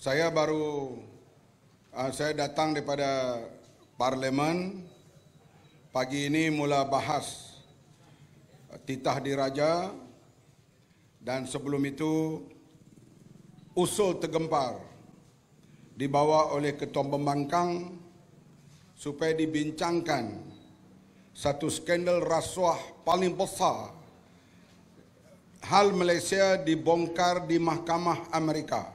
Saya datang daripada Parlimen. Pagi ini mula bahas titah diraja, dan sebelum itu usul tergempar dibawa oleh Ketua Pembangkang supaya dibincangkan satu skandal rasuah paling besar. Hal Malaysia dibongkar di Mahkamah Amerika.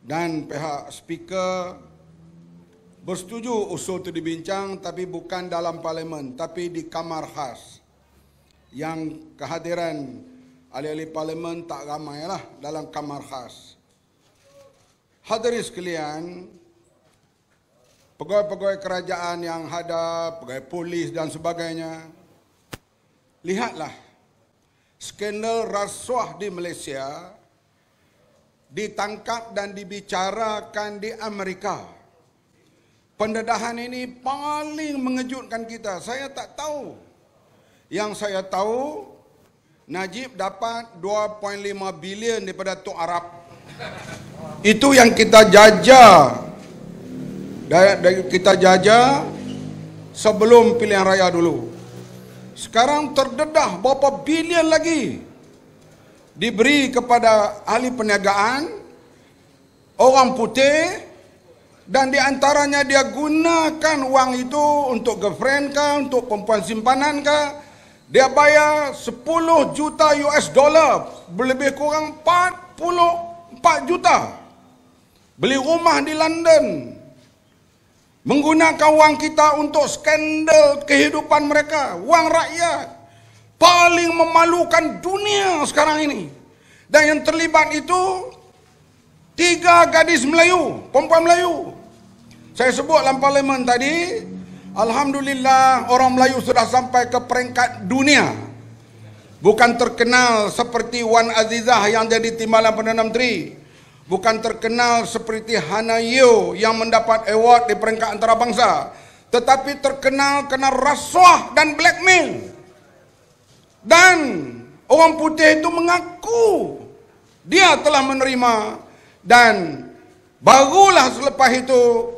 Dan pihak speaker bersetuju usul itu dibincang, tapi bukan dalam parlimen, tapi di kamar khas. Yang kehadiran ahli-ahli parlimen tak ramailah dalam kamar khas. Hadirin sekalian, pegawai-pegawai kerajaan yang ada, pegawai polis dan sebagainya, lihatlah skandal rasuah di Malaysia ditangkap dan dibicarakan di Amerika. Pendedahan ini paling mengejutkan kita. Saya tak tahu. Yang saya tahu, Najib dapat 2.5 bilion daripada Tok Arab. Itu yang kita jajah. Kita jajah sebelum pilihan raya dulu. Sekarang terdedah berapa bilion lagi diberi kepada ahli perniagaan, orang putih, dan di antaranya dia gunakan wang itu untuk girlfriend kah, untuk perempuan simpanan kah. Dia bayar 10 juta US dollar, lebih kurang 44 juta. Beli rumah di London, menggunakan wang kita untuk skandal kehidupan mereka, wang rakyat. Paling memalukan dunia sekarang ini. Dan yang terlibat itu 3 gadis Melayu, perempuan Melayu. Saya sebut dalam parlimen tadi, alhamdulillah orang Melayu sudah sampai ke peringkat dunia. Bukan terkenal seperti Wan Azizah yang jadi timbalan Perdana Menteri. Bukan terkenal seperti Hana Yeo yang mendapat award di peringkat antarabangsa. Tetapi terkenal kena rasuah dan blackmail. Dan orang putih itu mengaku dia telah menerima, dan barulah selepas itu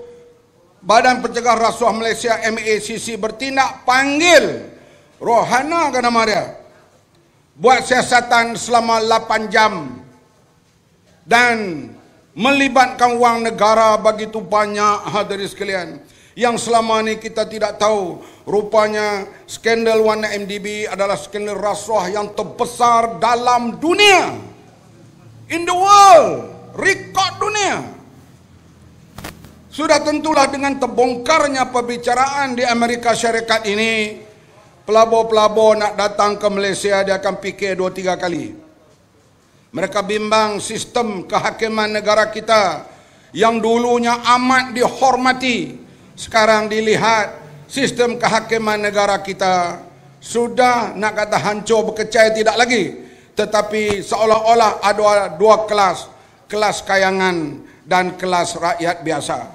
Badan Pencegah Rasuah Malaysia MACC bertindak panggil Rohana ke nama dia, buat siasatan selama 8 jam dan melibatkan wang negara begitu banyak. Hadirin sekalian, yang selama ini kita tidak tahu. Rupanya skandal Wana MDB adalah skandal rasuah yang terbesar dalam dunia. In the world, rekod dunia. Sudah tentulah dengan terbongkarnya perbicaraan di Amerika Syarikat ini, pelabur-pelabur nak datang ke Malaysia dia akan fikir 2-3 kali. Mereka bimbang sistem kehakiman negara kita yang dulunya amat dihormati, sekarang dilihat sistem kehakiman negara kita sudah nak kata hancur berkecai tidak lagi, tetapi seolah-olah ada 2 kelas, kelas kayangan dan kelas rakyat biasa.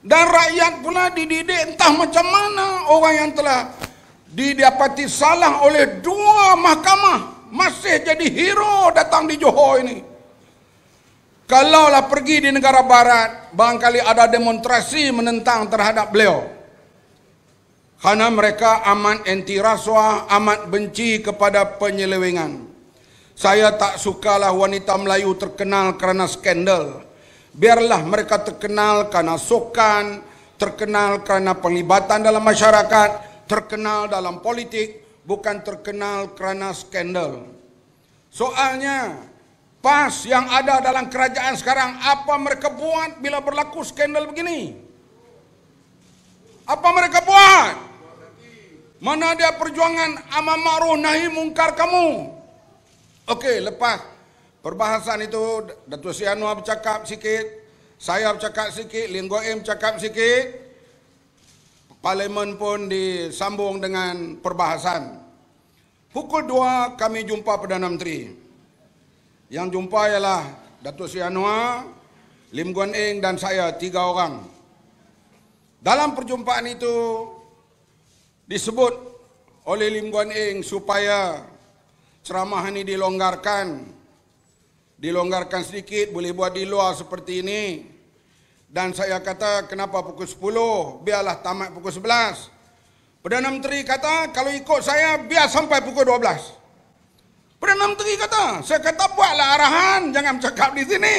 Dan rakyat pula dididik entah macam mana orang yang telah didapati salah oleh 2 mahkamah masih jadi hero datang di Johor ini. Kalaulah pergi di negara barat, barangkali ada demonstrasi menentang terhadap beliau. Kerana mereka amat anti rasuah, amat benci kepada penyelewengan. Saya tak sukalah wanita Melayu terkenal kerana skandal. Biarlah mereka terkenal kerana sokan, terkenal kerana penglibatan dalam masyarakat, terkenal dalam politik, bukan terkenal kerana skandal. Soalnya, PAS yang ada dalam kerajaan sekarang, apa mereka buat bila berlaku skandal begini? Apa mereka buat? Mana dia perjuangan amar ma'ruf nahi mungkar kamu? Okey, lepas perbahasan itu, Datuk Seri Anwar bercakap sikit, saya bercakap sikit, Lim Guok Em bercakap sikit, parlimen pun disambung dengan perbahasan. Pukul 2 kami jumpa Perdana Menteri. Yang jumpa ialah Datuk Seri Anwar, Lim Guok Em dan saya, 3 orang. Dalam perjumpaan itu disebut oleh Lim Guok Em supaya ceramah ini dilonggarkan. dilonggarkan sedikit, boleh buat di luar seperti ini. Dan saya kata, kenapa pukul 10? Biarlah tamat pukul 11. Perdana Menteri kata, kalau ikut saya, biar sampai pukul 12. Perdana Menteri kata, saya kata buatlah arahan, jangan cakap di sini.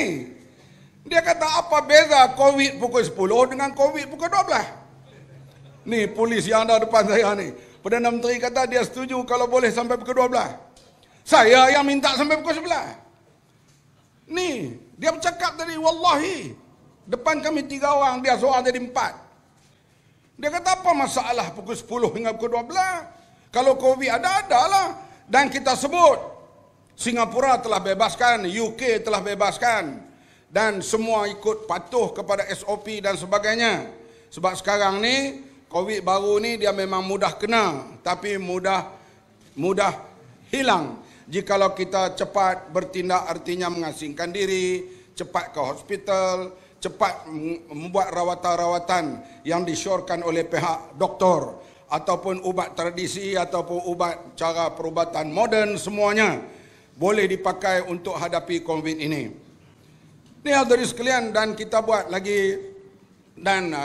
Dia kata, apa beza COVID pukul 10 dengan COVID pukul 12? Ni polis yang ada depan saya ni. Perdana Menteri kata dia setuju kalau boleh sampai pukul 12. Saya yang minta sampai pukul 11. Ni, dia bercakap tadi, wallahi. Depan kami 3 orang, dia seorang jadi 4. Dia kata, apa masalah pukul 10 hingga pukul 12? Kalau COVID ada lah. Dan kita sebut, Singapura telah bebaskan, UK telah bebaskan. Dan semua ikut patuh kepada SOP dan sebagainya. Sebab sekarang ni, COVID baru ni dia memang mudah kena. Tapi mudah hilang. Jikalau kita cepat bertindak, artinya mengasingkan diri, cepat ke hospital, cepat membuat rawatan-rawatan yang disyorkan oleh pihak doktor, ataupun ubat tradisi, ataupun ubat cara perubatan moden, semuanya boleh dipakai untuk hadapi COVID ini. Ini hadirin sekalian, dan kita buat lagi, dan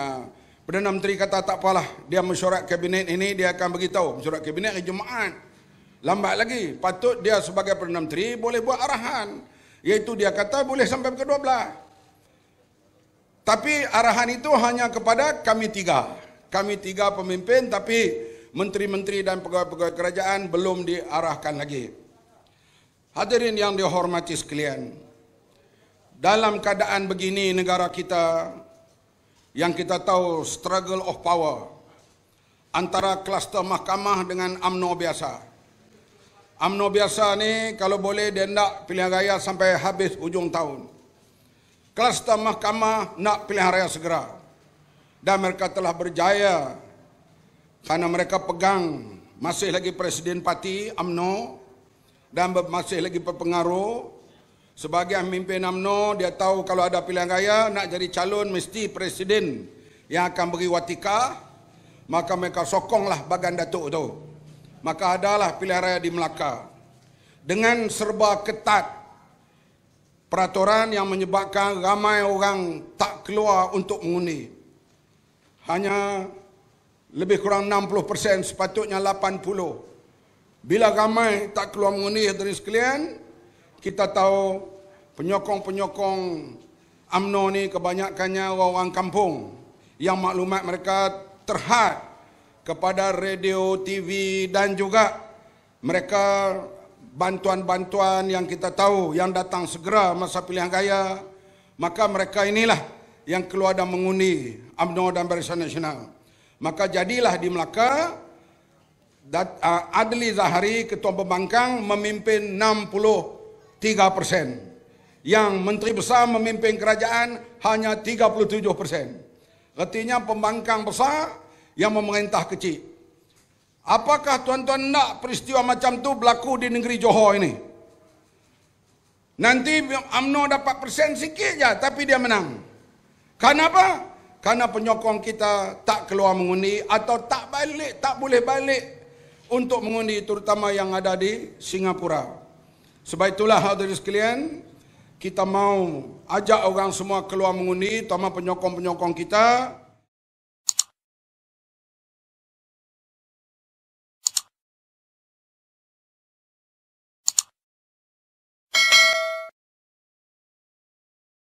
Perdana Menteri kata tak apalah, dia mesyuarat kabinet ini, dia akan beritahu. Mesyuarat kabinet hari Jumaat. Lambat lagi. Patut dia sebagai Perdana Menteri boleh buat arahan. Iaitu dia kata boleh sampai ke 12. Tapi arahan itu hanya kepada kami 3. Kami 3 pemimpin, tapi menteri-menteri dan pegawai-pegawai kerajaan belum diarahkan lagi. Hadirin yang dihormati sekalian, dalam keadaan begini negara kita, yang kita tahu struggle of power antara kluster mahkamah dengan UMNO biasa. UMNO biasa ni kalau boleh dia nak pilihan raya sampai habis hujung tahun. Kluster mahkamah nak pilihan raya segera. Dan mereka telah berjaya kerana mereka pegang masih lagi presiden parti UMNO dan masih lagi berpengaruh. Sebagai pemimpin UMNO, dia tahu kalau ada pilihan raya, nak jadi calon mesti presiden yang akan beri watika. Maka mereka sokonglah bagan datuk tu. Maka adalah pilihan raya di Melaka. Dengan serba ketat peraturan yang menyebabkan ramai orang tak keluar untuk mengundi. Hanya lebih kurang 60%, sepatutnya 80%. Bila ramai tak keluar mengundi, hadirin sekalian, kita tahu penyokong-penyokong UMNO ni kebanyakannya orang-orang kampung yang maklumat mereka terhad kepada radio, TV dan juga mereka bantuan-bantuan yang kita tahu yang datang segera masa pilihan raya. Maka mereka inilah yang keluar dan mengundi UMNO dan Barisan Nasional. Maka jadilah di Melaka, Adli Zahari, Ketua Pembangkang, memimpin 63%. Yang Menteri Besar memimpin kerajaan hanya 37%. Artinya pembangkang besar yang memerintah kecil. Apakah tuan-tuan nak peristiwa macam tu berlaku di negeri Johor ini? Nanti UMNO dapat persen sikit je, tapi dia menang. Kenapa? Karena penyokong kita tak keluar mengundi atau tak boleh balik untuk mengundi, terutama yang ada di Singapura. Sebab itulah hadirin sekalian, kita mau ajak orang semua keluar mengundi, terutama penyokong-penyokong kita.